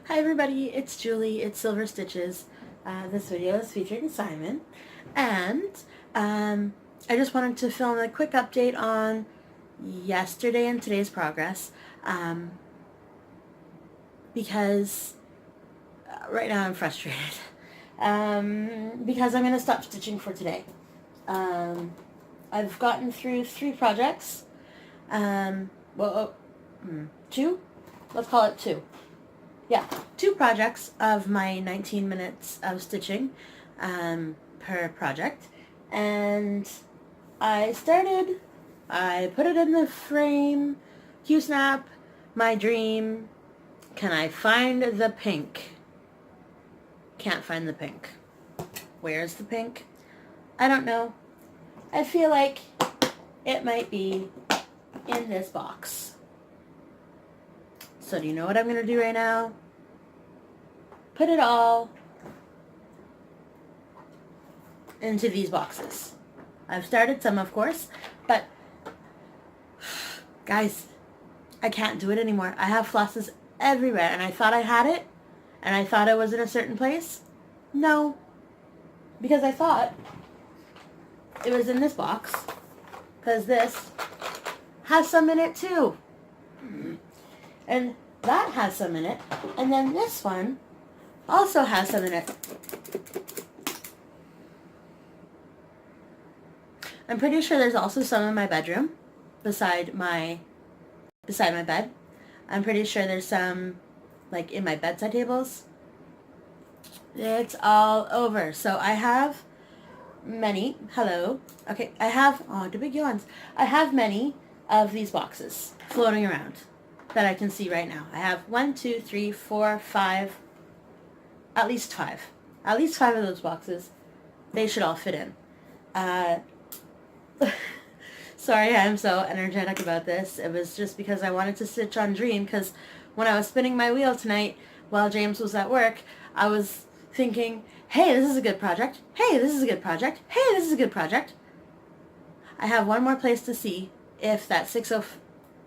Hi everybody, it's Julie, it's SylverStitches. This video is featuring Simon, and I just wanted to film a quick update on yesterday and today's progress, because right now I'm frustrated, because I'm going to stop stitching for today. I've gotten through 3 projects, two? Let's call it 2. Yeah, 2 projects of my 19 minutes of stitching per project, and I put it in the frame, Q-snap, my dream. Can I find the pink? Can't find the pink. Where's the pink? I don't know. I feel like it might be in this box. So do you know what I'm going to do right now? Put it all into these boxes. I've started some, of course, but guys, I can't do it anymore. I have flosses everywhere, and I thought I had it, and I thought it was in a certain place. No, because I thought it was in this box, because this has some in it too. And that has some in it, and then this one also has some in it. I'm pretty sure there's also some in my bedroom beside my bed. I'm pretty sure there's some like in my bedside tables. It's all over. So I have many, okay, I have, the big yawns. I have many of these boxes floating around that I can see right now. I have 1, 2, 3, 4, 5, at least 5. At least 5 of those boxes. They should all fit in. Sorry I'm so energetic about this. It was just because I wanted to stitch on Dream, because when I was spinning my wheel tonight while James was at work, I was thinking, hey, this is a good project. Hey, this is a good project. Hey, this is a good project. I have one more place to see if that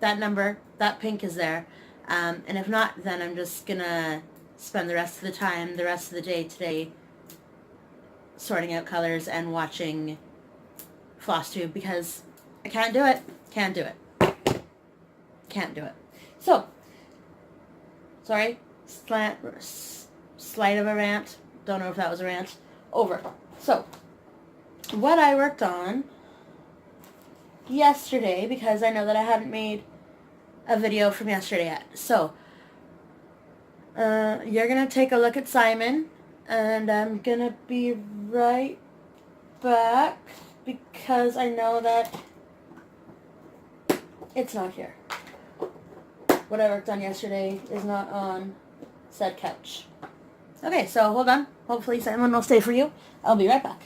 that number, that pink is there. And if not, then I'm just gonna spend the rest of the time, the rest of the day today, sorting out colors and watching FlossTube, because I can't do it. Can't do it. Can't do it. So, sorry, slight of a rant. Don't know if that was a rant. Over. So, what I worked on yesterday, because I know that I hadn't made a video from yesterday yet. So, you're going to take a look at Simon, and I'm going to be right back, because I know that it's not here. What I worked on yesterday is not on said couch. Okay, so hold on. Hopefully Simon will stay for you. I'll be right back.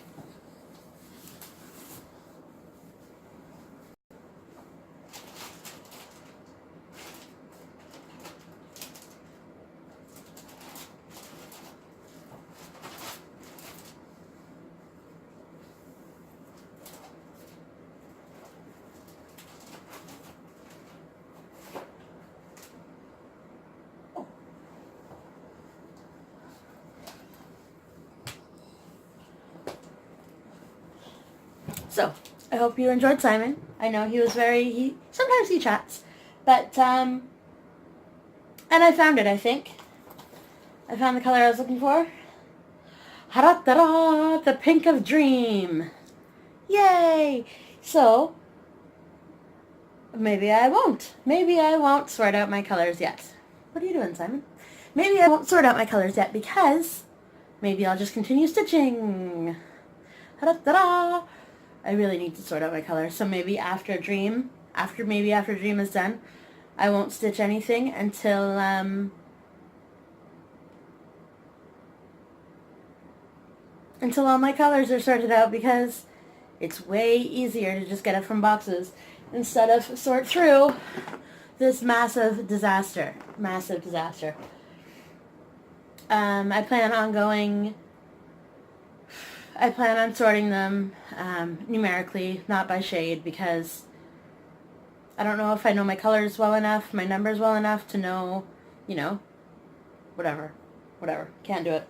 So, I hope you enjoyed Simon. I know he was sometimes he chats, but, and I found it, I think. I found the color I was looking for. Ha-da-da-da! The pink of dream. Yay! So, maybe I won't. Maybe I won't sort out my colors yet. What are you doing, Simon? Maybe I won't sort out my colors yet, because maybe I'll just continue stitching. Ha-da-da-da! I really need to sort out my colors. So maybe after Dream is done, I won't stitch anything until all my colors are sorted out, because it's way easier to just get it from boxes instead of sort through this massive disaster. Massive disaster. I plan on sorting them numerically, not by shade, because I don't know if I know my colors well enough, my numbers well enough to know, whatever. Can't do it.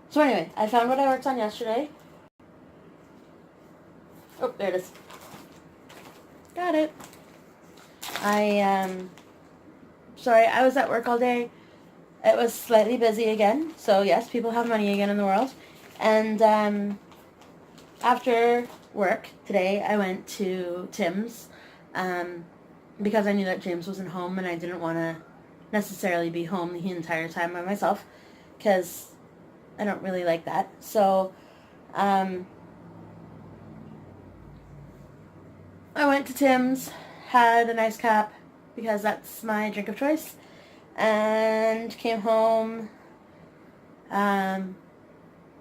So anyway, I found what I worked on yesterday. Oh, there it is. Got it. Sorry, I was at work all day. It was slightly busy again. So yes, people have money again in the world. And after work today, I went to Tim's because I knew that James wasn't home and I didn't want to necessarily be home the entire time by myself because I don't really like that. So I went to Tim's, had a nice cap because that's my drink of choice, and came home about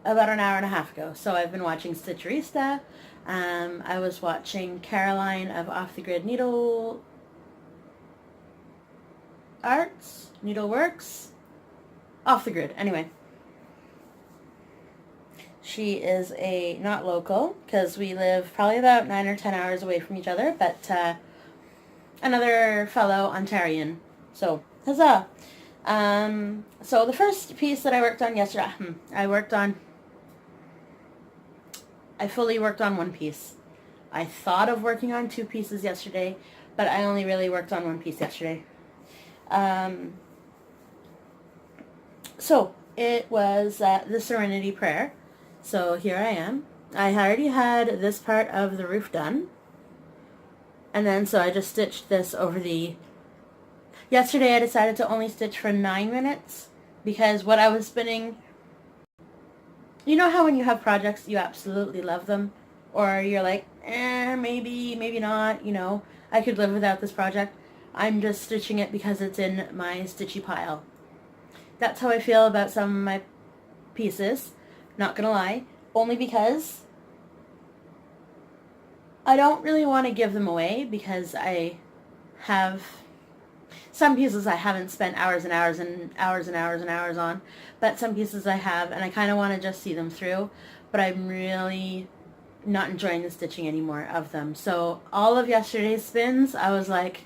an hour and a half ago. So I've been watching Stitcherista. I was watching Caroline of Off the Grid Needleworks. Off the Grid, anyway. She is not local, because we live probably about 9 or 10 hours away from each other, but another fellow Ontarian. So, huzzah! So the first piece that I worked on yesterday, I fully worked on one piece. I thought of working on 2 pieces yesterday, but I only really worked on one piece yesterday. So it was the Serenity Prayer. So here I am. I already had this part of the roof done. And then so I just stitched this over yesterday I decided to only stitch for 9 minutes because what I was spinning, you know how when you have projects you absolutely love them or you're like, maybe not, I could live without this project. I'm just stitching it because it's in my stitchy pile. That's how I feel about some of my pieces. Not gonna lie, only because I don't really want to give them away because I have some pieces I haven't spent hours and hours and hours and hours and hours on, but some pieces I have and I kind of want to just see them through, but I'm really not enjoying the stitching anymore of them. So all of yesterday's spins, I was like,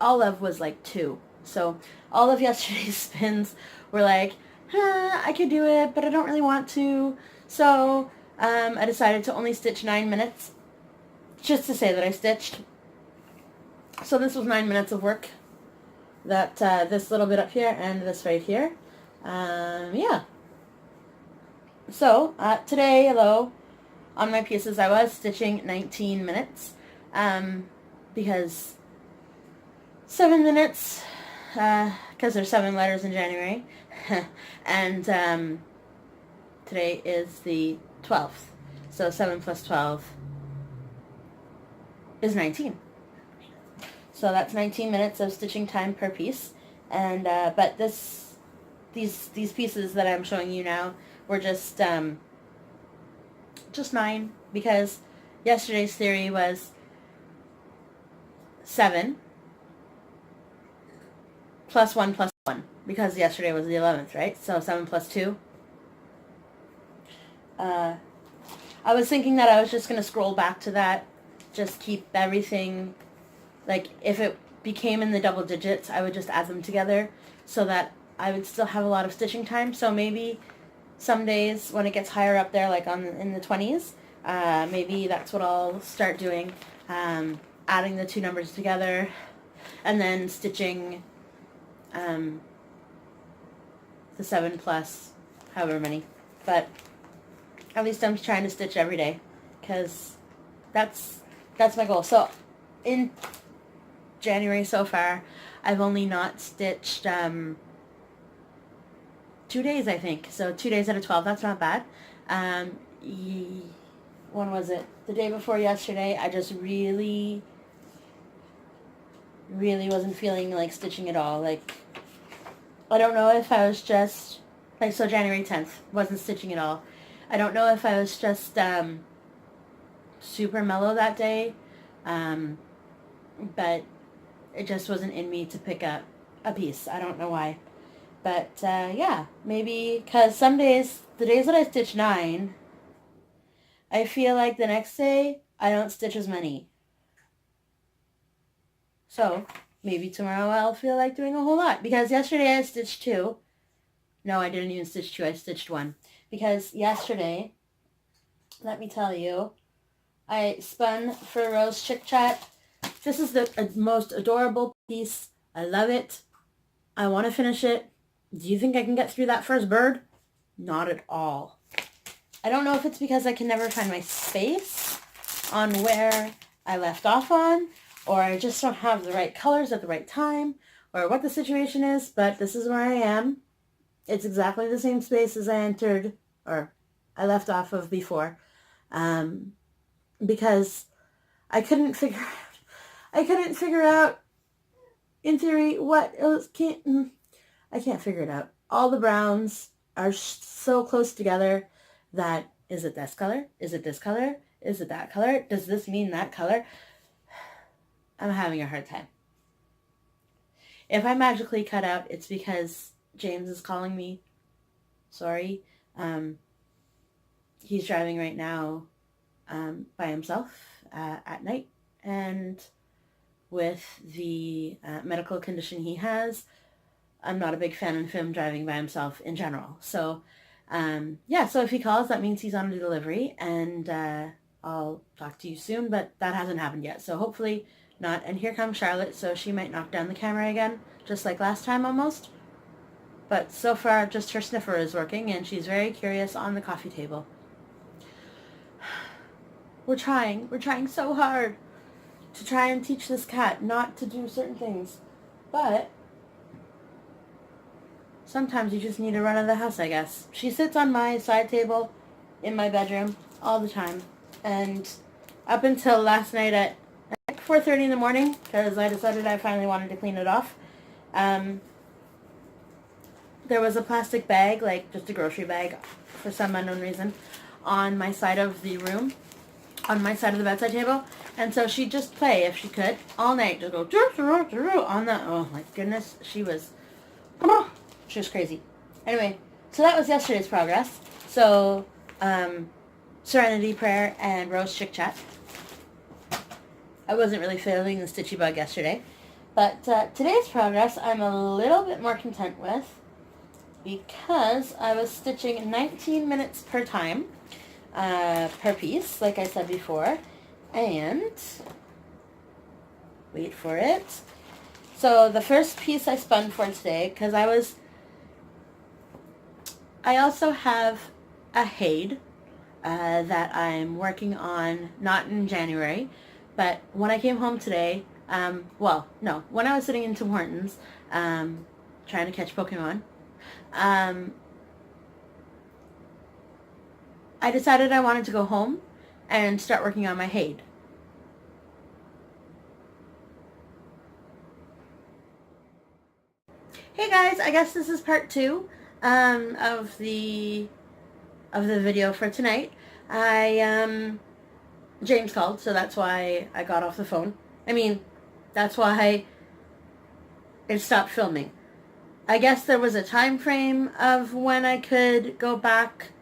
Olive was like 2. So all of yesterday's spins were like, I could do it, but I don't really want to. So I decided to only stitch 9 minutes, just to say that I stitched. So this was 9 minutes of work. That this little bit up here and this right here. Yeah. So today, though, on my pieces, I was stitching 19 minutes because 7 minutes. Because there's 7 letters in January, and today is the 12th, so 7 plus 12 is 19. So that's 19 minutes of stitching time per piece, and but these pieces that I'm showing you now were just 9 because yesterday's theory was 7 plus 1 plus 1, because yesterday was the 11th, right? So 7 plus 2. I was thinking that I was just going to scroll back to that, just keep everything, like if it became in the double digits, I would just add them together so that I would still have a lot of stitching time. So maybe some days when it gets higher up there, like in the 20s, maybe that's what I'll start doing, adding the 2 numbers together and then stitching the 7 plus however many, but at least I'm trying to stitch every day because that's my goal. So in January so far, I've only not stitched 2 days, I think. So 2 days out of 12, that's not bad. When was it? The day before yesterday, I just really wasn't feeling like stitching at all. Like, I don't know if I was just, like, so January 10th, wasn't stitching at all. I don't know if I was just super mellow that day, but it just wasn't in me to pick up a piece. I don't know why. But, yeah, maybe, because some days, the days that I stitch 9, I feel like the next day, I don't stitch as many. So, maybe tomorrow I'll feel like doing a whole lot. Because yesterday I stitched 2. No, I didn't even stitch 2. I stitched 1. Because yesterday, let me tell you, I spun for Rose Chick Chat. This is the most adorable piece. I love it. I want to finish it. Do you think I can get through that first bird? Not at all. I don't know if it's because I can never find my space on where I left off on, or I just don't have the right colors at the right time, or what the situation is, but this is where I am. It's exactly the same space as I entered, or I left off of before, because I couldn't figure out, in theory, what it was. I can't figure it out. All the browns are so close together that, is it this color? Is it this color? Is it that color? Does this mean that color? I'm having a hard time. If I magically cut out, it's because James is calling me. Sorry. He's driving right now by himself at night. And with the medical condition he has, I'm not a big fan of him driving by himself in general. So, yeah, so if he calls, that means he's on a delivery, and I'll talk to you soon, but that hasn't happened yet. So hopefully not. And here comes Charlotte, so she might knock down the camera again, just like last time almost. But so far, just her sniffer is working, and she's very curious on the coffee table. We're trying so hard to try and teach this cat not to do certain things. But sometimes you just need to run out of the house, I guess. She sits on my side table in my bedroom all the time. And up until last night at 4:30 in the morning, because I decided I finally wanted to clean it off, there was a plastic bag, like just a grocery bag for some unknown reason, on my side of the room, on my side of the bedside table. And so she'd just play, if she could, all night. Just go on the, oh my goodness, she was crazy. Anyway, so that was yesterday's progress. So, Serenity Prayer and Rose Chick Chat. I wasn't really feeling the stitchy bug yesterday. But today's progress I'm a little bit more content with, because I was stitching 19 minutes per time, per piece, like I said before. And, wait for it. So the first piece I spun for today, because I also have a Haid that I'm working on, not in January, but when I came home today, when I was sitting in Tim Hortons, trying to catch Pokemon, I decided I wanted to go home and start working on my Haid. Hey guys, I guess this is part 2 of the video for tonight. James called, so that's why I got off the phone. I mean, that's why it stopped filming. I guess there was a time frame of when I could go back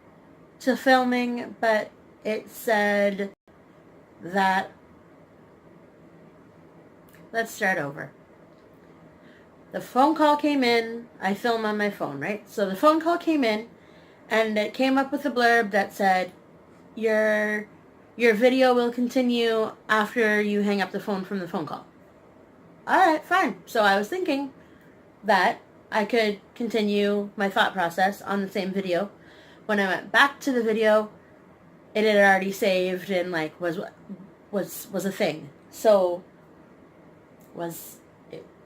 to filming, but it said that, let's start over. The phone call came in. I film on my phone, right? So the phone call came in, and it came up with a blurb that said, your video will continue after you hang up the phone from the phone call. Alright, fine. So I was thinking that I could continue my thought process on the same video. When I went back to the video, it had already saved and like was a thing. So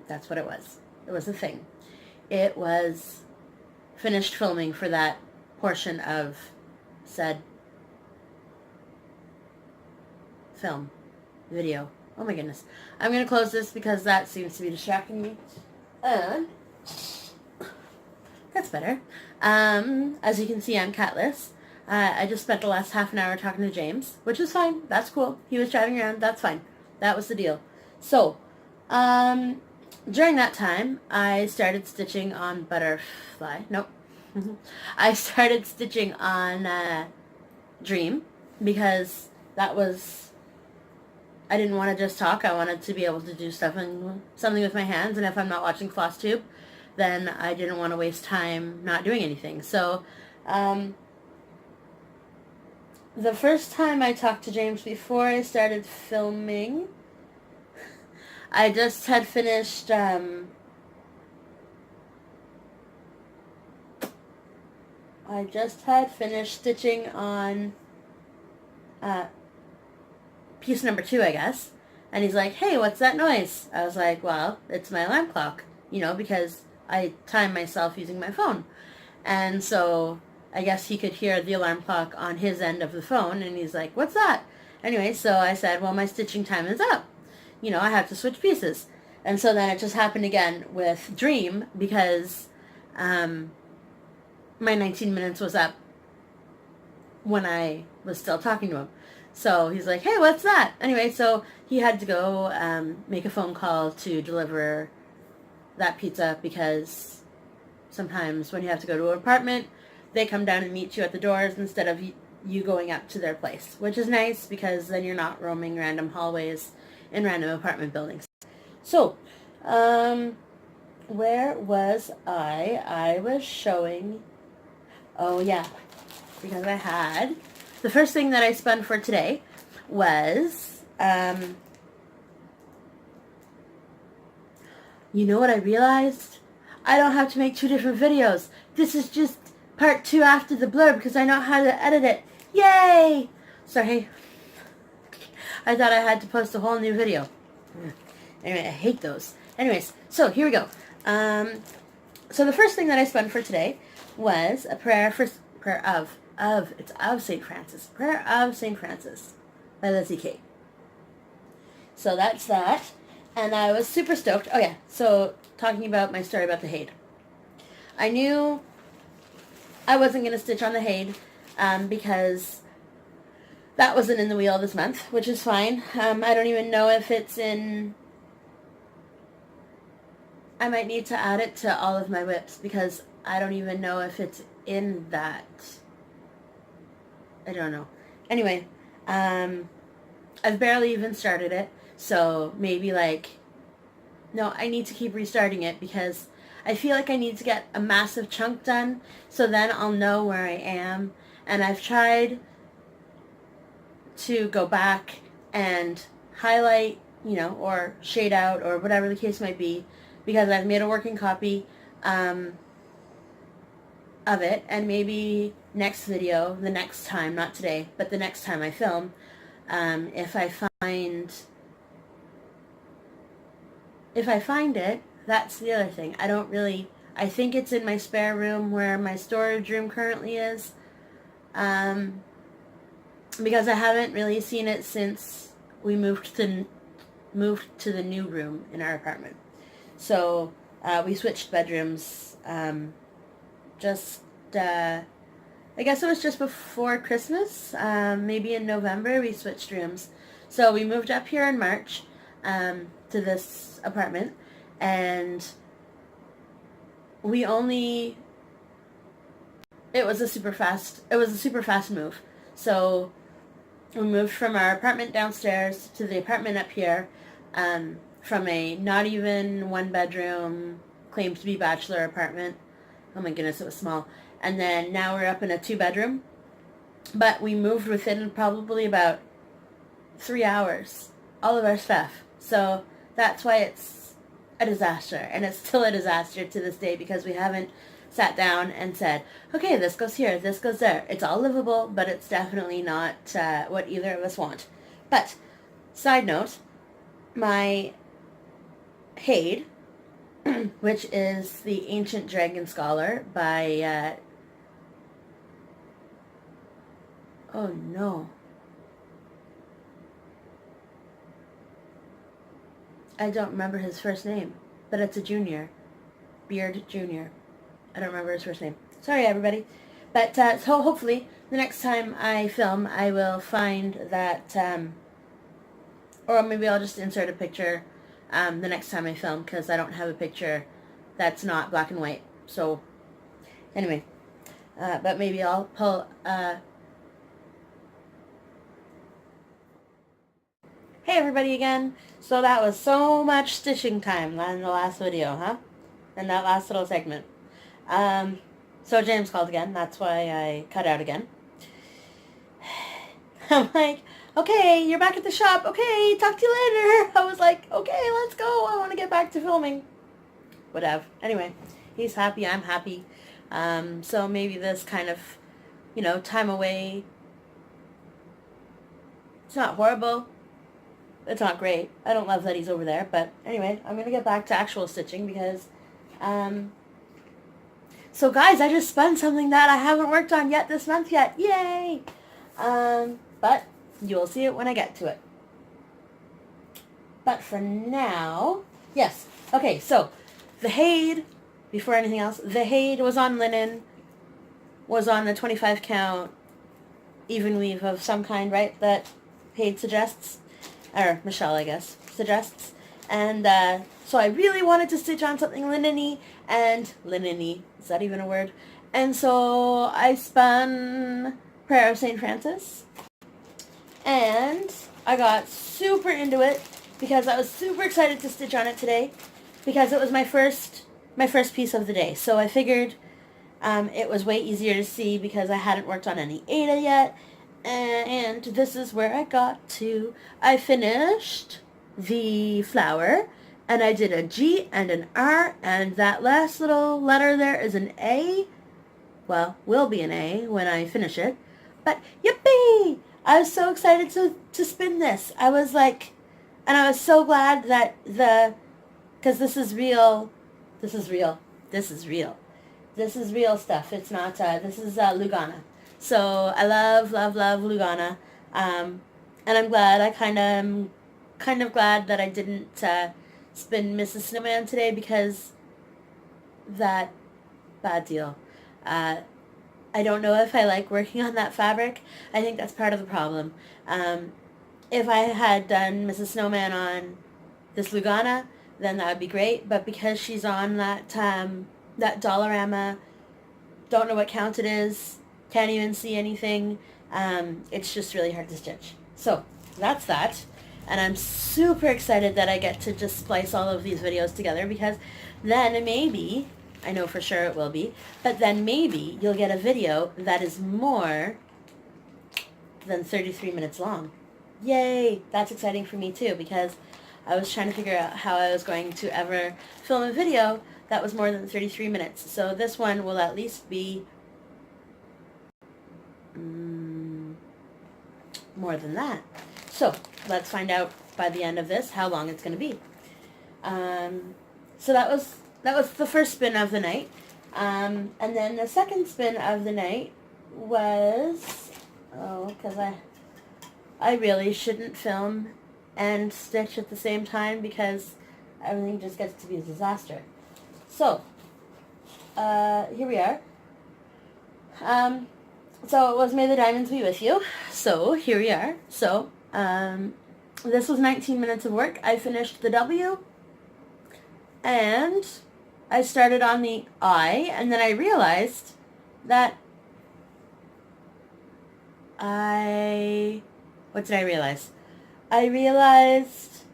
that's what it was. It was a thing. It was finished filming for that portion of said video. Oh my goodness. I'm going to close this because that seems to be distracting me. And that's better. As you can see, I'm catless. I just spent the last half an hour talking to James, which is fine. That's cool. He was driving around. That's fine. That was the deal. So, during that time, I started stitching on Butterfly. Nope. I started stitching on Dream, because that was I didn't want to just talk. I wanted to be able to do something with my hands. And if I'm not watching FlossTube, then I didn't want to waste time not doing anything. So, the first time I talked to James before I started filming, I just had finished, stitching on piece number 2, I guess. And he's like, hey, what's that noise? I was like, well, it's my alarm clock, because I time myself using my phone. And so I guess he could hear the alarm clock on his end of the phone, and he's like, what's that? Anyway, so I said, well, my stitching time is up. I have to switch pieces. And so then it just happened again with Dream, because my 19 minutes was up when I was still talking to him. So he's like, hey, what's that? Anyway, so he had to go make a phone call to deliver that pizza, because sometimes when you have to go to an apartment, they come down and meet you at the doors instead of you going up to their place, which is nice because then you're not roaming random hallways in random apartment buildings. So, where was I? I was showing, oh yeah, because I had, the first thing that I spun for today was, you know what I realized? I don't have to make 2 different videos. This is just part 2 after the blur because I know how to edit it. Yay! Sorry. I thought I had to post a whole new video. Anyway, I hate those. Anyways, so here we go. So the first thing that I spun for today was a prayer of St. Francis. Prayer of St. Francis by Lizzie Kate. So that's that. And I was super stoked. Oh yeah, so talking about my story about the Haid. I knew I wasn't going to stitch on the Haid because that wasn't in the wheel this month, which is fine. I don't even know if it's in... I might need to add it to all of my whips because I don't even know if it's in that. I don't know. Anyway, I've barely even started it, so maybe no, I need to keep restarting it because I feel like I need to get a massive chunk done so then I'll know where I am. And I've tried to go back and highlight, or shade out or whatever the case might be, because I've made a working copy of it, and maybe next video, the next time, not today, but the next time I film, if I find it, that's the other thing. I think it's in my spare room where my storage room currently is, because I haven't really seen it since we moved to the new room in our apartment. So we switched bedrooms I guess it was just before Christmas, maybe in November we switched rooms. So we moved up here in March to this apartment, and it was a super fast move. So we moved from our apartment downstairs to the apartment up here, from a not even 1-bedroom, claimed to be bachelor apartment. Oh my goodness, it was small. And then now we're up in a 2-bedroom. But we moved within probably about 3 hours, all of our stuff. So that's why it's a disaster. And it's still a disaster to this day because we haven't sat down and said, okay, this goes here, this goes there. It's all livable, but it's definitely not what either of us want. But, side note, my Haid, which is the Ancient Dragon Scholar by, oh no, I don't remember his first name, but it's a junior, Beard Junior. I don't remember his first name. Sorry, everybody. But, so hopefully, the next time I film, I will find that, or maybe I'll just insert a picture the next time I film, because I don't have a picture that's not black and white. So, anyway, but maybe I'll pull, Hey everybody again. So that was so much stitching time in the last video, huh? In that last little segment. So James called again. That's why I cut out again. I'm like, okay, you're back at the shop. Okay, talk to you later. I was like, okay, let's go. I want to get back to filming. Whatever. Anyway, he's happy. I'm happy. So maybe this kind of, time away. It's not horrible. It's not great. I don't love that he's over there. But anyway, I'm going to get back to actual stitching because, so guys, I just spun something that I haven't worked on yet this month yet. Yay! But you'll see it when I get to it. But for now, yes. Okay, so the Haid, before anything else, the Haid was on linen, was on the 25 count even weave of some kind, right, that Haid suggests, or Michelle, I guess, suggests. And so I really wanted to stitch on something linen-y, is that even a word? And so I spun Prayer of St. Francis, and I got super into it because I was super excited to stitch on it today because it was my first piece of the day. So I figured it was way easier to see because I hadn't worked on any Ada yet. And this is where I got to. I finished the flower, and I did a G and an R, and that last little letter there is an A. Well, will be an A when I finish it. But yippee! I was so excited to spin this. I was like, and I was so glad that because this is real stuff. It's not, this is Lugana. So I love Lugana. And I'm glad, I'm kind of glad that I didn't spin Mrs. Snowman today because that bad deal. I don't know if I like working on that fabric. I think that's part of the problem. If I had done Mrs. Snowman on this Lugana, then that would be great. But because she's on that Dollarama, don't know what count it is, can't even see anything, it's just really hard to stitch. So that's that. And I'm super excited that I get to just splice all of these videos together because then maybe, I know for sure it will be, but then maybe you'll get a video that is more than 33 minutes long. Yay! That's exciting for me too because I was trying to figure out how I was going to ever film a video that was more than 33 minutes. So this one will at least be more than that. So let's find out by the end of this how long it's going to be. So that was the first spin of the night. And then the second spin of the night was, because I really shouldn't film and stitch at the same time because everything just gets to be a disaster. So, here we are. So it was May the Diamonds Be With You. So, here we are. So, this was 19 minutes of work. I finished the W, and I started on the I, and then I realized that what did I realize? I realized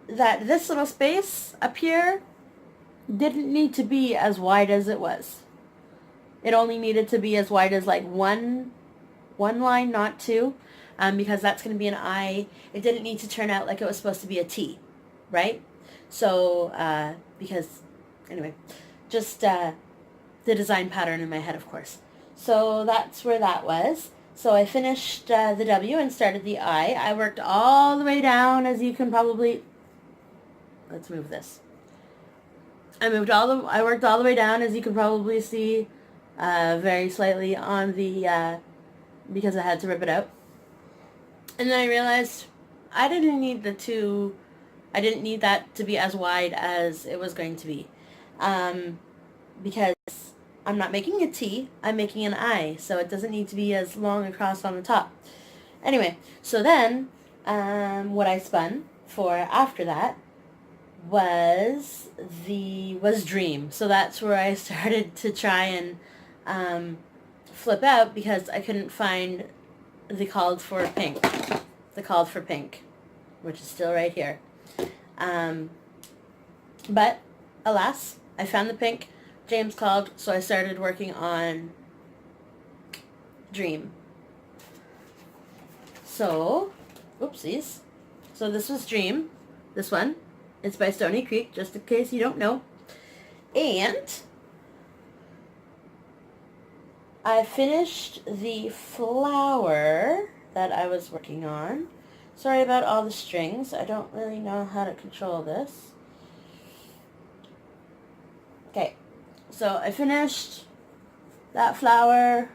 that this little space up here didn't need to be as wide as it was. It only needed to be as wide as like one line, not two, because that's going to be an I. It didn't need to turn out like it was supposed to be a T, right? So, because, anyway, just the design pattern in my head, of course. So that's where that was. So I finished the W and started the I. I worked all the way down, as you can probably, let's move this. I worked all the way down, as you can probably see, very slightly on the, because I had to rip it out. And then I realized I didn't need that to be as wide as it was going to be. Because I'm not making a T, I'm making an I, so it doesn't need to be as long across on the top. Anyway, so then, what I spun for after that was Dream. So that's where I started to try and flip out because I couldn't find the called for pink. which is still right here. But alas, I found the pink. James called, so I started working on Dream. So, oopsies. So this was Dream. This one. It's by Stony Creek, just in case you don't know. And I finished the flower that I was working on. Sorry about all the strings. I don't really know how to control this. Okay, so I finished that flower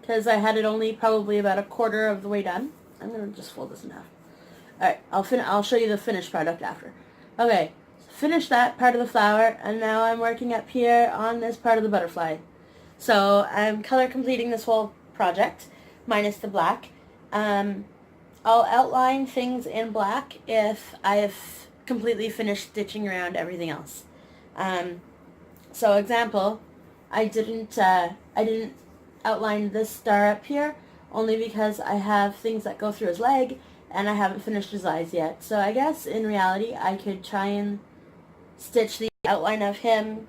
because I had it only probably about a quarter of the way done. I'm going to just fold this in half. Alright, I'll show you the finished product after. Okay, finished that part of the flower, and now I'm working up here on this part of the butterfly. So I'm color completing this whole project, minus the black. I'll outline things in black if I've completely finished stitching around everything else. So example, I didn't outline this star up here only because I have things that go through his leg and I haven't finished his eyes yet. So I guess in reality I could try and stitch the outline of him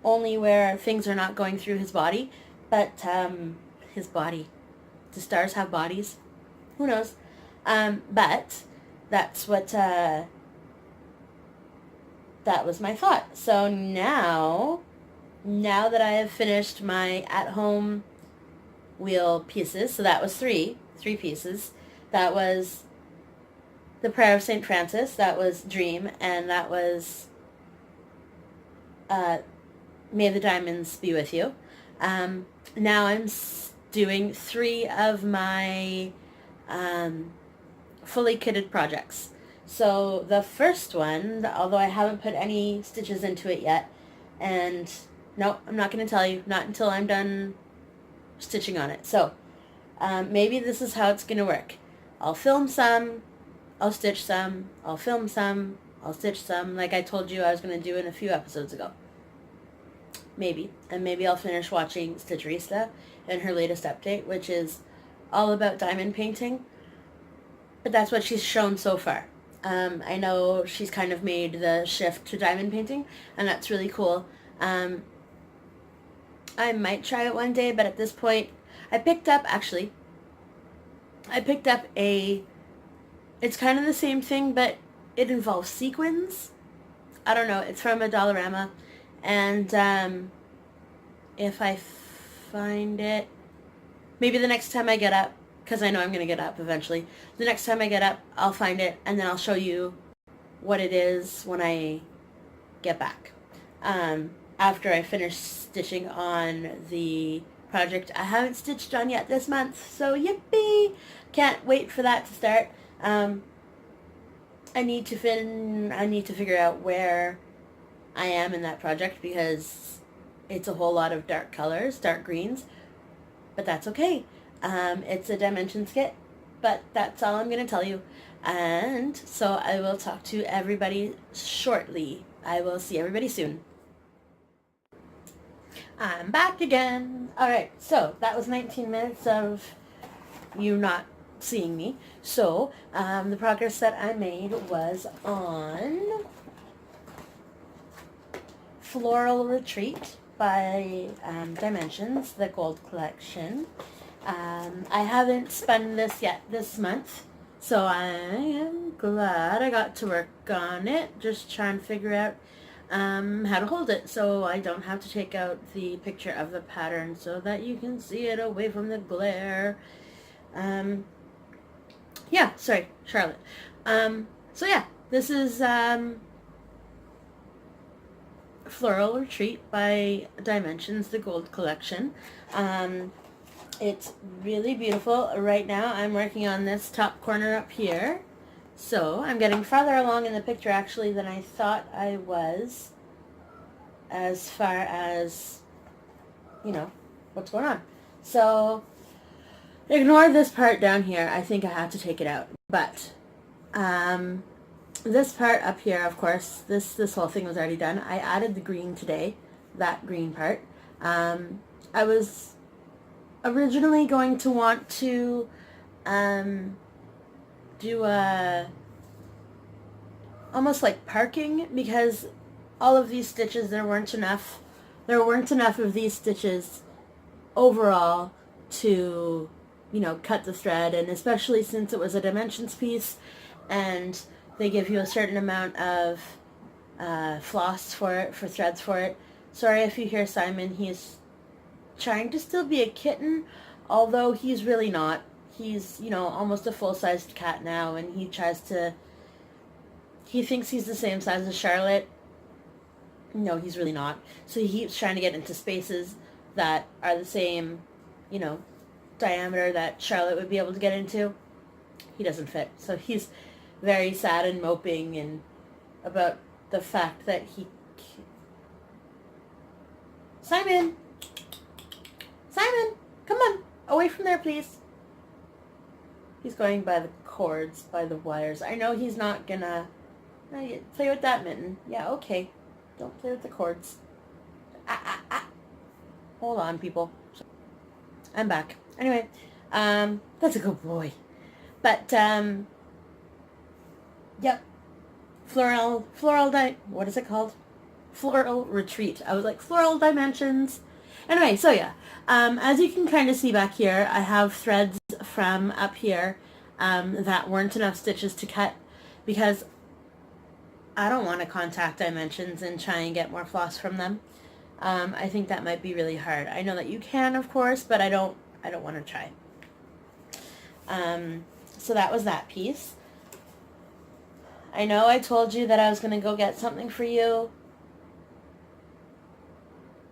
only where things are not going through his body, but his body. Do stars have bodies? Who knows? But that's what that was my thought. So now that I have finished my at-home wheel pieces, so that was three pieces. That was the Prayer of St. Francis, that was Dream, and that was May the Diamonds Be With You. Now I'm doing 3 of my fully kitted projects. So the first one, although I haven't put any stitches into it yet, and no, I'm not going to tell you, not until I'm done stitching on it. So maybe this is how it's going to work. I'll film some, I'll stitch some, I'll film some, I'll stitch some, like I told you I was going to do in a few episodes ago. Maybe. And maybe I'll finish watching Stitcherista and her latest update, which is all about diamond painting. But that's what she's shown so far. I know she's kind of made the shift to diamond painting, and that's really cool. I might try it one day, but at this point, I picked up it's kind of the same thing, but it involves sequins. I don't know, it's from a Dollarama, and if I find it, maybe the next time I get up, because I know I'm going to get up eventually, the next time I get up, I'll find it, and then I'll show you what it is when I get back. After I finish stitching on the project I haven't stitched on yet this month, so yippee! Can't wait for that to start. I need to figure out where I am in that project because it's a whole lot of dark colors, dark greens, but that's okay. It's a Dimensions kit, but that's all I'm going to tell you. And so I will talk to everybody shortly. I will see everybody soon. I'm back again. Alright, so that was 19 minutes of you not seeing me. So, the progress that I made was on Floral Retreat by Dimensions, the gold collection. I haven't spun this yet this month, so I am glad I got to work on it, just trying to figure out how to hold it so I don't have to take out the picture of the pattern so that you can see it away from the glare. Yeah, sorry, Charlotte. So yeah, this is Floral Retreat by Dimensions, the gold collection. It's really beautiful. Right now I'm working on this top corner up here. So I'm getting farther along in the picture actually than I thought I was, as far as, you know, what's going on. So ignore this part down here. I think I have to take it out. But this part up here, of course, this whole thing was already done. I added the green today, that green part. I was originally going to want to do almost like parking, because all of these stitches, there weren't enough of these stitches overall to, you know, cut the thread, and especially since it was a dimensions piece and they give you a certain amount of floss for threads for it. Sorry if you hear Simon, he's trying to still be a kitten, although he's really not. He's, you know, almost a full-sized cat now, and he thinks he's the same size as Charlotte. No, he's really not. So he keeps trying to get into spaces that are the same, you know, diameter that Charlotte would be able to get into. He doesn't fit. So he's very sad and moping and about the fact that he... Simon! Simon! Come on! Away from there, please. He's going by the cords, by the wires. I know he's not gonna... play with that mitten. Yeah, okay. Don't play with the cords. Hold on, people. I'm back. Anyway, that's a good boy. But, yep. What is it called? Floral retreat. I was like, floral dimensions. Anyway, so yeah. As you can kind of see back here, I have threads from up here that weren't enough stitches to cut because I don't want to contact dimensions and try and get more floss from them. I think that might be really hard. I know that you can, of course, but I don't want to try. So that was that piece. I know I told you that I was going to go get something for you,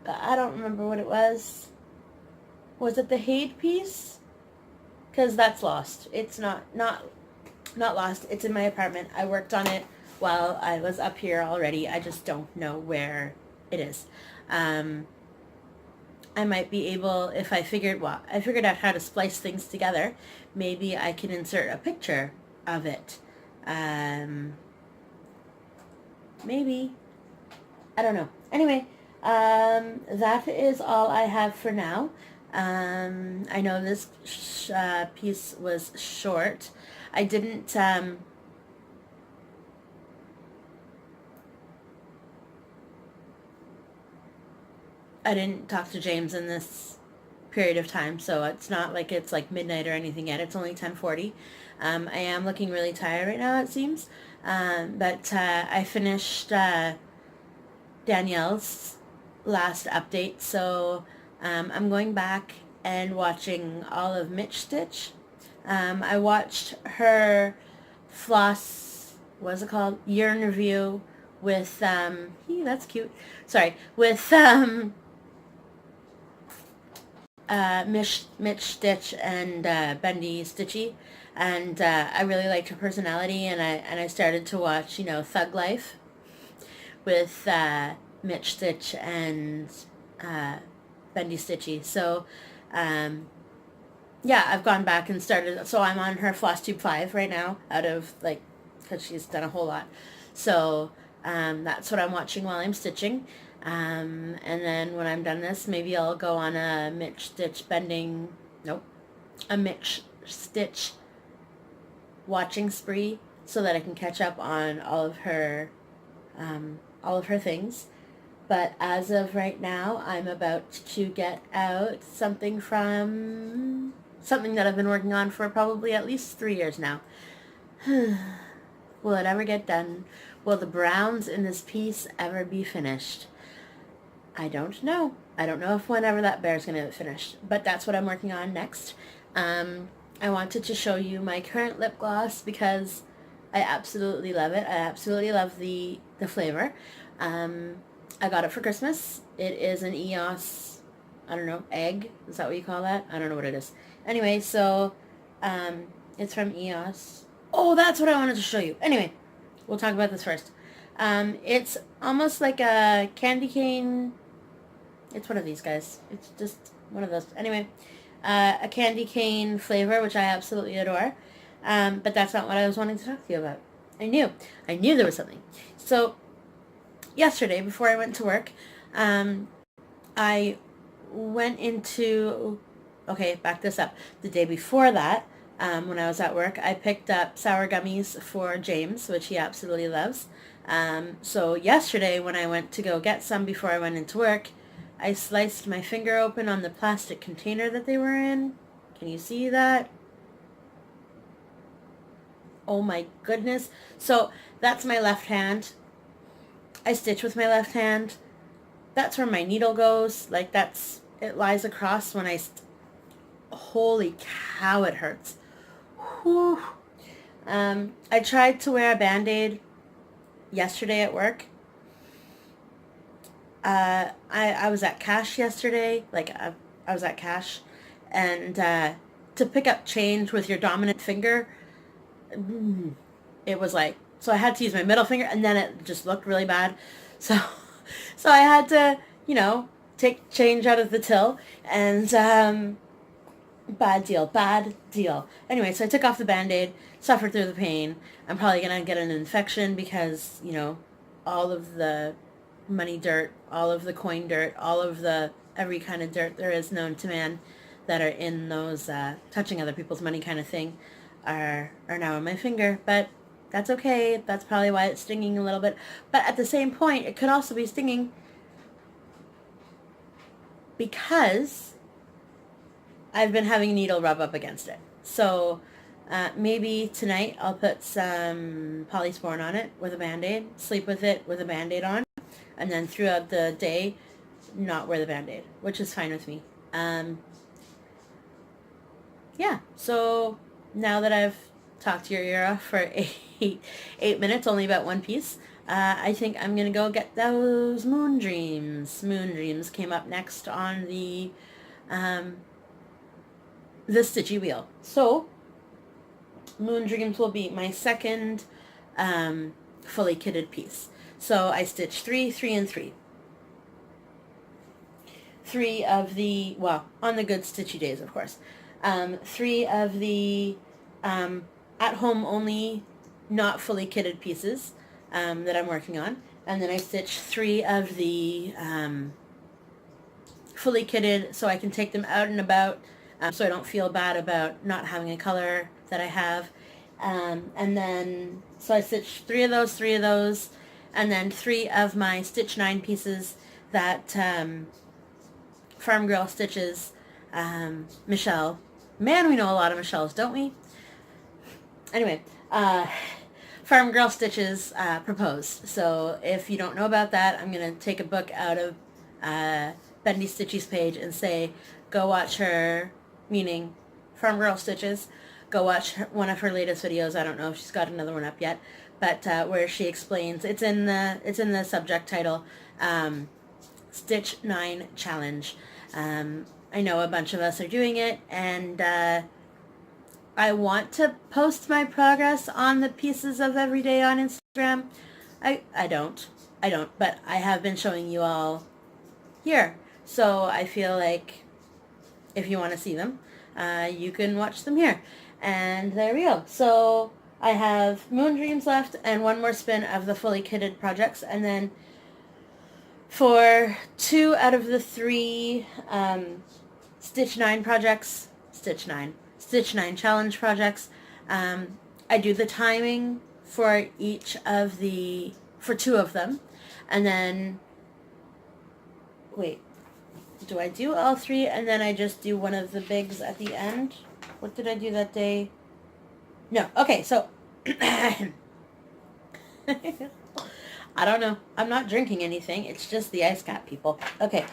but I don't remember what it was. Was it the Hade piece? Because that's lost. It's not lost. It's in my apartment. I worked on it while I was up here already. I just don't know where it is. I might be able, if I figured out how to splice things together, maybe I can insert a picture of it. Maybe. I don't know. Anyway, that is all I have for now. I know this piece was short. I didn't talk to James in this period of time, so it's not like it's like midnight or anything yet. It's only 10:40. I am looking really tired right now, it seems. But I finished Danielle's last update, so I'm going back and watching all of Mitch Stitch. I watched her floss, what is it called? Year in review with, that's cute. Sorry, with Mitch Stitch and Bendy Stitchy, and I really liked her personality, and I started to watch, you know, Thug Life with Mitch Stitch and Bendy Stitchy. So yeah, I've gone back and started, so I'm on her Floss Tube 5 right now, out of, like, because she's done a whole lot. So that's what I'm watching while I'm stitching. And then when I'm done this, maybe I'll go on a Mitch Stitch watching spree so that I can catch up on all of her things. But as of right now, I'm about to get out something that I've been working on for probably at least 3 years now. Will it ever get done? Will the browns in this piece ever be finished? I don't know. I don't know if whenever that bear's going to finish, but that's what I'm working on next. I wanted to show you my current lip gloss because I absolutely love it. I absolutely love the flavor. I got it for Christmas. It is an EOS, I don't know, egg? Is that what you call that? I don't know what it is. Anyway, so it's from EOS. Oh, that's what I wanted to show you. Anyway, we'll talk about this first. It's almost like a candy cane. It's one of these guys. It's just one of those. Anyway, a candy cane flavor, which I absolutely adore. But that's not what I was wanting to talk to you about. I knew there was something. So yesterday, before I went to work, I went into, okay, back this up. The day before that, when I was at work. I picked up sour gummies for James, which he absolutely loves. So yesterday when I went to go get some before I went into work, I sliced my finger open on the plastic container that they were in. Can you see that? Oh my goodness. So that's my left hand. I stitch with my left hand. That's where my needle goes. Like it lies across when holy cow, it hurts. Whew. I tried to wear a Band-Aid yesterday at work. I was at cash yesterday, I was at cash, and to pick up change with your dominant finger, it was like, so I had to use my middle finger, and then it just looked really bad. So, so I had to, take change out of the till, and bad deal. Anyway, so I took off the Band-Aid, suffered through the pain. I'm probably going to get an infection because, all of the money dirt, all of the coin dirt, all of the every kind of dirt there is known to man that are in those touching other people's money kind of thing are now on my finger. But that's okay. That's probably why it's stinging a little bit. But at the same point, it could also be stinging because I've been having a needle rub up against it. So maybe tonight I'll put some polysporin on it with a Band-Aid, sleep with it with a Band-Aid on, and then throughout the day not wear the Band-Aid, which is fine with me. Yeah, so now that I've talked your ear off for 8 minutes, only about one piece, I think I'm going to go get those Moon Dreams. Moon Dreams came up next on the stitchy wheel. So Moon Dreams will be my second fully kitted piece. So I stitched 3, 3, and 3. 3 of the, well, on the good stitchy days, of course. 3 of the at-home only, not fully kitted pieces that I'm working on. And then I stitched 3 of the fully kitted so I can take them out and about, so I don't feel bad about not having a color that I have. And then, so I stitched 3 of those, and then 3 of my Stitch 9 pieces that Farm Girl Stitches, Michelle. Man, we know a lot of Michelles, don't we? Anyway, Farm Girl Stitches proposed. So if you don't know about that, I'm going to take a book out of Bendy Stitchy's page and say, go watch her, meaning Farm Girl Stitches, go watch one of her latest videos. I don't know if she's got another one up yet, but where she explains, it's in the subject title, Stitch 9 Challenge. I know a bunch of us are doing it, and I want to post my progress on the pieces of every day on Instagram. I don't, but I have been showing you all here. So I feel like if you want to see them, you can watch them here. And there we go. So I have Moon Dreams left and one more spin of the fully kitted projects. And then for 2 out of the 3 Stitch 9 challenge projects, I do the timing for for 2 of them. And then, wait, do I do all 3 and then I just do one of the bigs at the end? What did I do that day? No. Okay, so I don't know. I'm not drinking anything. It's just the ice cap, people. Okay.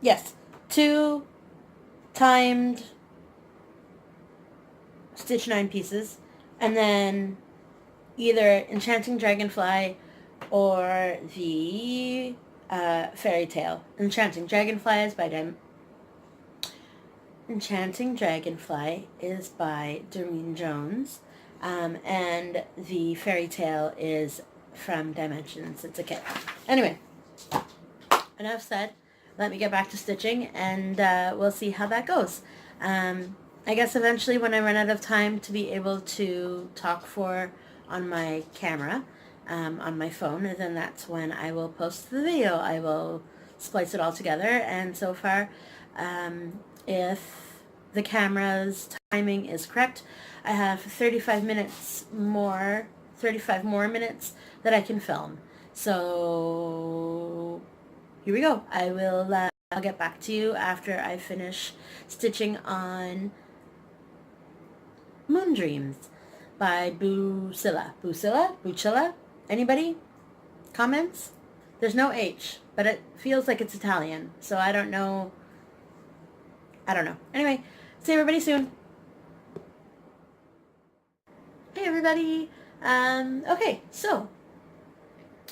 Yes. 2 timed Stitch 9 pieces, and then either Enchanting Dragonfly or the Fairy Tale. Enchanting Dragonfly is by Doreen Jones, and the Fairy Tale is from Dimensions. It's a kit. Anyway, enough said. Let me get back to stitching, and we'll see how that goes. I guess eventually when I run out of time to be able to talk on my camera, on my phone, and then that's when I will post the video. I will splice it all together, and so far, if the camera's timing is correct. I have 35 more minutes that I can film. So here we go. I'll get back to you after I finish stitching on Moon Dreams by Bucilla? Anybody? Comments? There's no H, but it feels like it's Italian, so I don't know. Anyway, see everybody soon. Hey everybody. Okay, so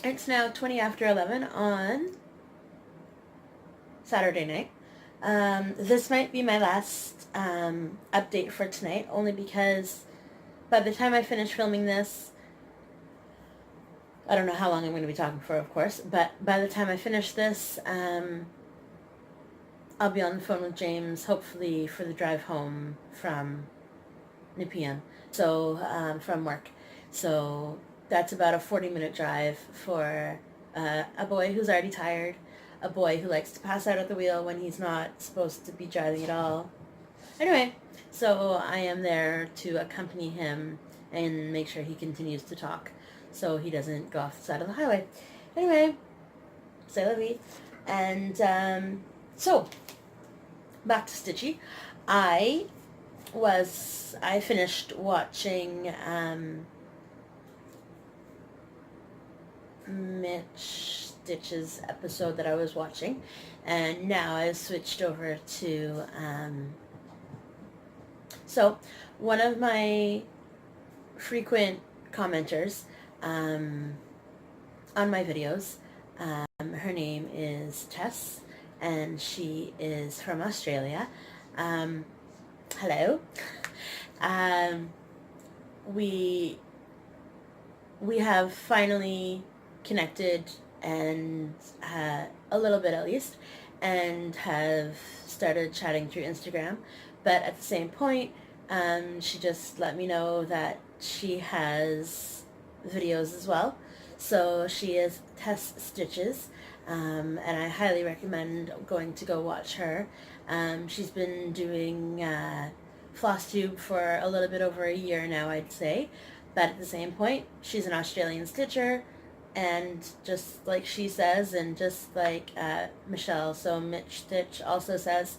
it's now 20 after 11 on Saturday night. This might be my last update for tonight, only because by the time I finish filming this, I don't know how long I'm going to be talking for, of course, but by the time I finish this, I'll be on the phone with James, hopefully for the drive home from Nepean, so from work. So that's about a 40-minute drive for a boy who's already tired, a boy who likes to pass out at the wheel when he's not supposed to be driving at all. Anyway, so I am there to accompany him and make sure he continues to talk so he doesn't go off the side of the highway. Anyway, c'est la vie. And so, back to Stitchy. I finished watching Mitch Stitch's episode that I was watching, and now I've switched over to so one of my frequent commenters on my videos, her name is Tess, and she is from Australia. Hello. We have finally connected, and a little bit at least, and have started chatting through Instagram. But at the same point, she just let me know that she has videos as well. So she is SylverStitches, and I highly recommend going to go watch her. She's been doing FlossTube for a little bit over a year now, I'd say. But at the same point, she's an Australian stitcher, and just like she says, and just like Michelle, so Mitch Stitch also says,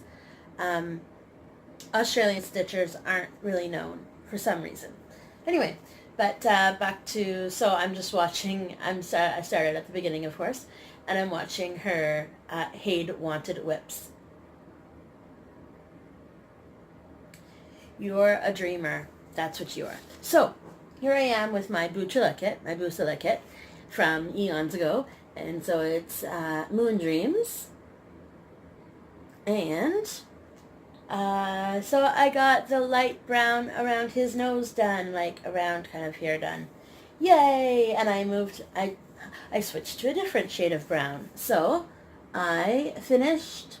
Australian stitchers aren't really known for some reason. Anyway, but back to, so I'm just watching, I started at the beginning, of course, and I'm watching her Haid Wanted Whips. You're a dreamer. That's what you are. So, here I am with my Bucilla kit from eons ago, and so it's Moon Dreams, and so I got the light brown around his nose done, like around kind of here done. Yay! And I switched to a different shade of brown. So I finished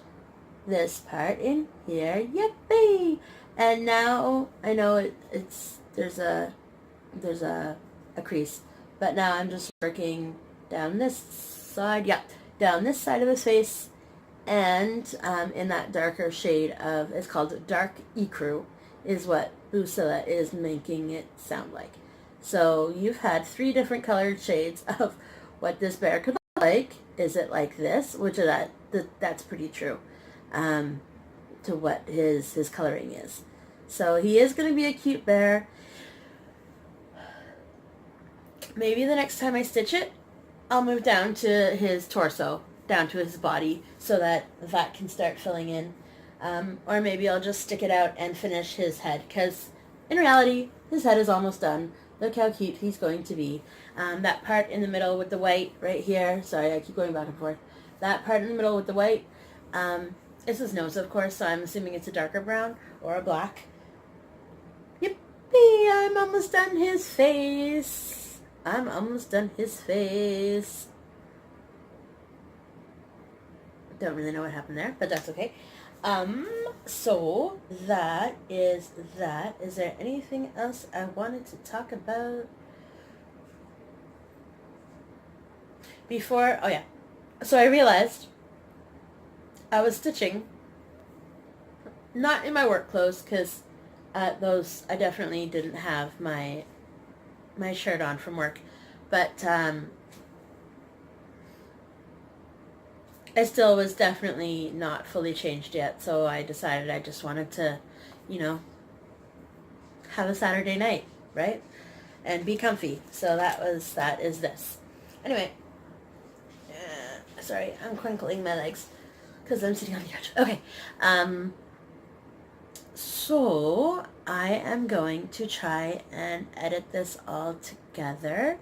this part in here. Yippee! And now I know there's a crease, but now I'm just working down this side, down this side of his face, and in that darker shade of, it's called Dark Ecru, is what Bucilla is making it sound like. So you've had 3 different colored shades of what this bear could look like. Is it like this? Which is that's pretty true to what his coloring is. So he is going to be a cute bear. Maybe the next time I stitch it, I'll move down to his torso, down to his body, so that can start filling in. Or maybe I'll just stick it out and finish his head, because in reality, his head is almost done. Look how cute he's going to be. That part in the middle with the white right here, sorry, I keep going back and forth. That part in the middle with the white is his nose, of course, so I'm assuming it's a darker brown or a black. Yippee, I'm almost done his face. Don't really know what happened there, but that's okay. So that is that. Is there anything else I wanted to talk about before? Oh yeah. So I realized I was stitching not in my work clothes, because those, I definitely didn't have my shirt on from work, but I still was definitely not fully changed yet, so I decided I just wanted to, you know, have a Saturday night, right? And be comfy. So that is this. Anyway, sorry, I'm crinkling my legs because I'm sitting on the couch. Okay, so I am going to try and edit this all together.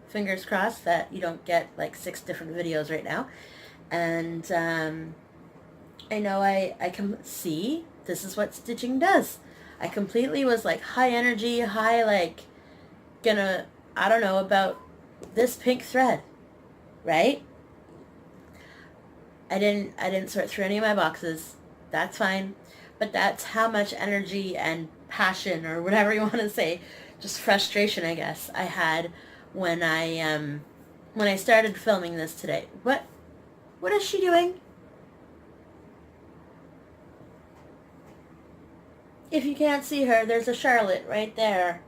Fingers crossed that you don't get like 6 different videos right now. And I know I can see this is what stitching does. I completely was like high energy, high like gonna, I don't know about this pink thread, right? I didn't sort through any of my boxes. That's fine. But that's how much energy and passion, or whatever you want to say, just frustration, I guess, I had when I started filming this today. What is she doing? If you can't see her, there's a Charlotte right there.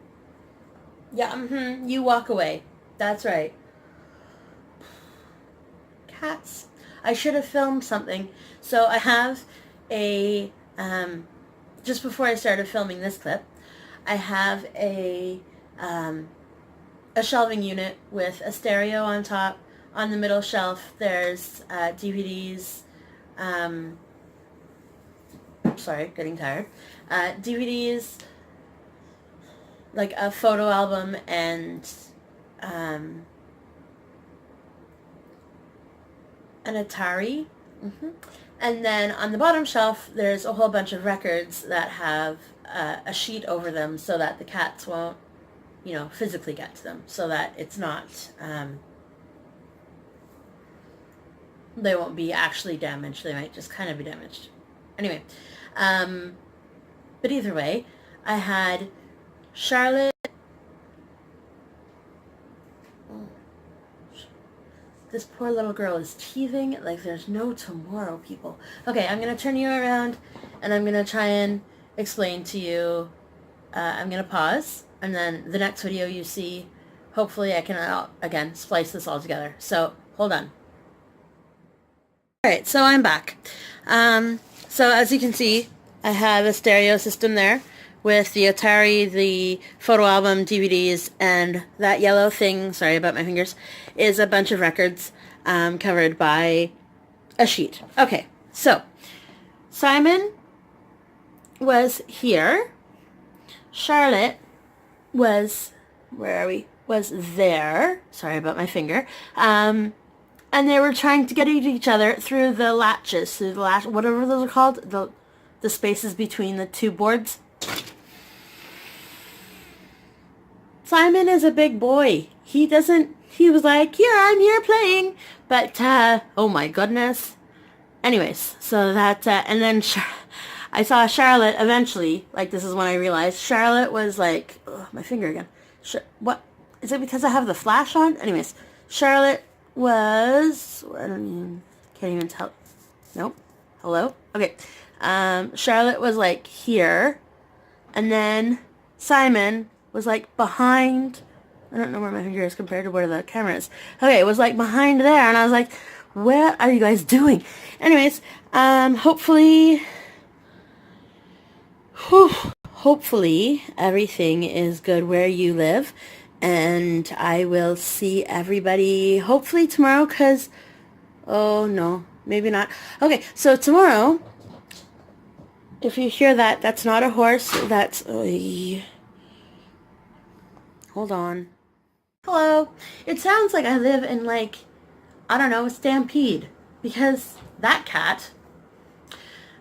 Yeah, you walk away. That's right. Cats. I should have filmed something. So I have a, just before I started filming this clip, I have a shelving unit with a stereo on top. On the middle shelf, there's DVDs. Sorry, getting tired. DVDs, like a photo album, and an Atari. And then on the bottom shelf, there's a whole bunch of records that have a sheet over them so that the cats won't, you know, physically get to them, so that it's not, they won't be actually damaged. They might just kind of be damaged. Anyway, but either way, I had Charlotte. This poor little girl is teething like there's no tomorrow, people. Okay, I'm going to turn you around, and I'm going to try and explain to you. I'm going to pause, and then the next video you see, hopefully I can, again, splice this all together. So, hold on. Alright, so I'm back. So as you can see, I have a stereo system there with the Atari, the photo album, DVDs, and that yellow thing, sorry about my fingers, is a bunch of records covered by a sheet. Okay, so Simon was here. Charlotte was, where are we? Was there. Sorry about my finger. And they were trying to get at each other through the latches, through the whatever those are called, the spaces between the two boards. Simon is a big boy. He was like, here, I'm here playing. But, oh my goodness. Anyways, so that, and then I saw Charlotte eventually, like this is when I realized, Charlotte was like, oh, my finger again. What? Is it because I have the flash on? Anyways, Charlotte was, can't even tell. Nope. Hello? Okay. Charlotte was like here, and then Simon was like behind. I don't know where my finger is compared to where the camera is. Okay, it was like behind there, and I was like, what are you guys doing? Anyways, hopefully everything is good where you live. And I will see everybody hopefully tomorrow, because, oh no, maybe not. Okay, so tomorrow, if you hear that, that's not a horse, that's, hold on. Hello. It sounds like I live in, like, I don't know, a stampede, because that cat,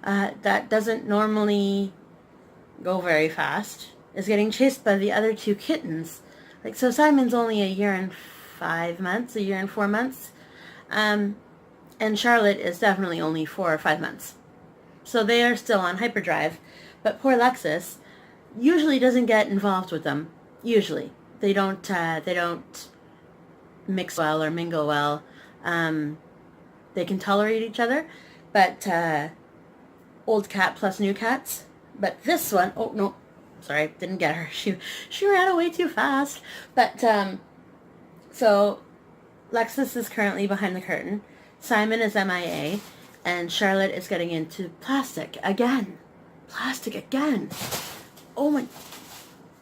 that doesn't normally go very fast, is getting chased by the other 2 kittens. Like, so Simon's only a year and 5 months, a year and 4 months. And Charlotte is definitely only 4 or 5 months. So they are still on hyperdrive. But poor Lexus usually doesn't get involved with them. Usually. They don't mix well or mingle well. They can tolerate each other. But old cat plus new cats. But this one, oh no, sorry, didn't get her. She ran away too fast. But so Lexus is currently behind the curtain. Simon is MIA, and Charlotte is getting into plastic again. Plastic again. Oh my,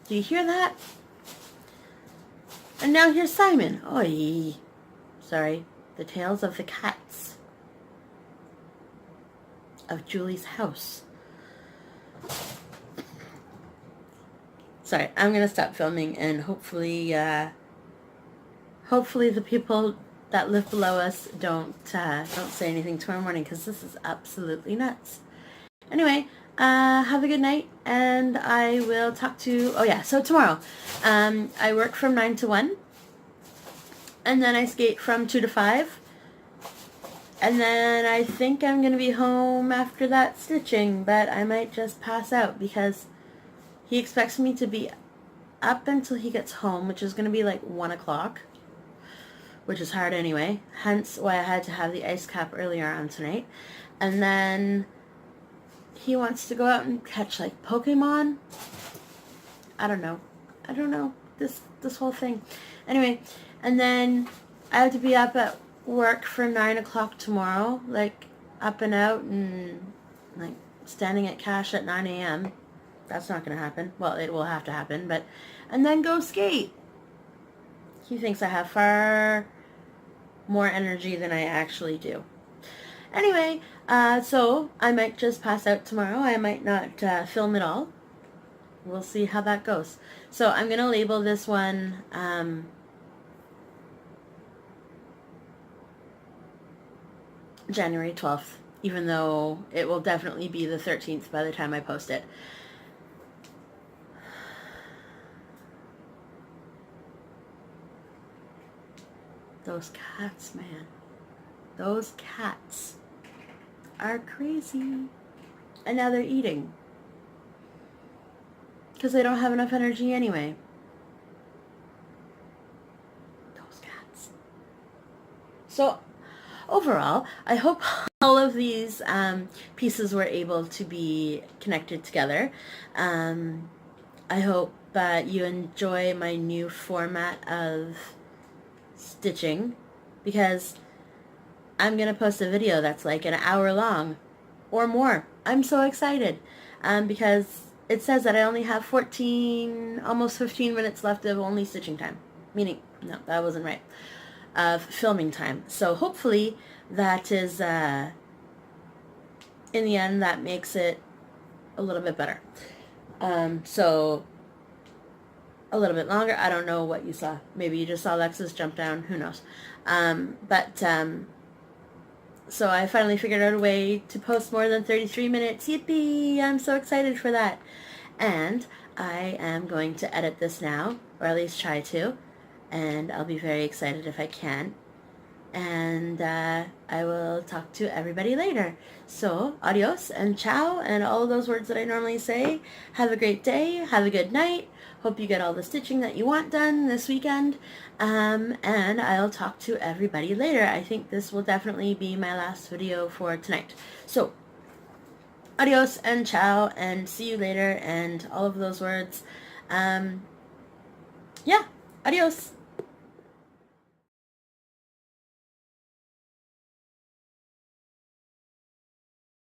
do you hear that? And now here's Simon. Oy. Sorry, the tales of the cats of Julie's house. Sorry, I'm gonna stop filming, and hopefully the people that live below us don't say anything tomorrow morning, because this is absolutely nuts. Anyway, have a good night, and I will talk to, oh yeah, so tomorrow, I work from 9 to 1, and then I skate from 2 to 5, and then I think I'm going to be home after that stitching, but I might just pass out, because he expects me to be up until he gets home, which is going to be like 1 o'clock, which is hard anyway, hence why I had to have the ice cap earlier on tonight. And then he wants to go out and catch like Pokemon. I don't know, this whole thing. Anyway, and then I have to be up at work for 9 o'clock tomorrow, like up and out and like standing at cash at 9 a.m. That's not going to happen. Well, it will have to happen, but, and then go skate. He thinks I have far more energy than I actually do. Anyway, so I might just pass out tomorrow. I might not film at all. We'll see how that goes. So I'm going to label this one January 12th, even though it will definitely be the 13th by the time I post it. Those cats, man. Those cats are crazy. And now they're eating, because they don't have enough energy anyway. Those cats. So overall, I hope all of these pieces were able to be connected together. I hope you enjoy my new format of stitching, because I'm gonna post a video that's like an hour long or more. I'm so excited because it says that I only have 14, almost 15 minutes left of only stitching time, meaning, no, that wasn't right, of filming time. So hopefully that is in the end, that makes it a little bit better. So a little bit longer. I don't know what you saw. Maybe you just saw Lexus jump down. Who knows? So I finally figured out a way to post more than 33 minutes. Yippee! I'm so excited for that. And I am going to edit this now, or at least try to. And I'll be very excited if I can. And I will talk to everybody later. So, adios and ciao and all of those words that I normally say. Have a great day. Have a good night. Hope you get all the stitching that you want done this weekend. And I'll talk to everybody later. I think this will definitely be my last video for tonight. So, adios and ciao and see you later and all of those words. Yeah, adios.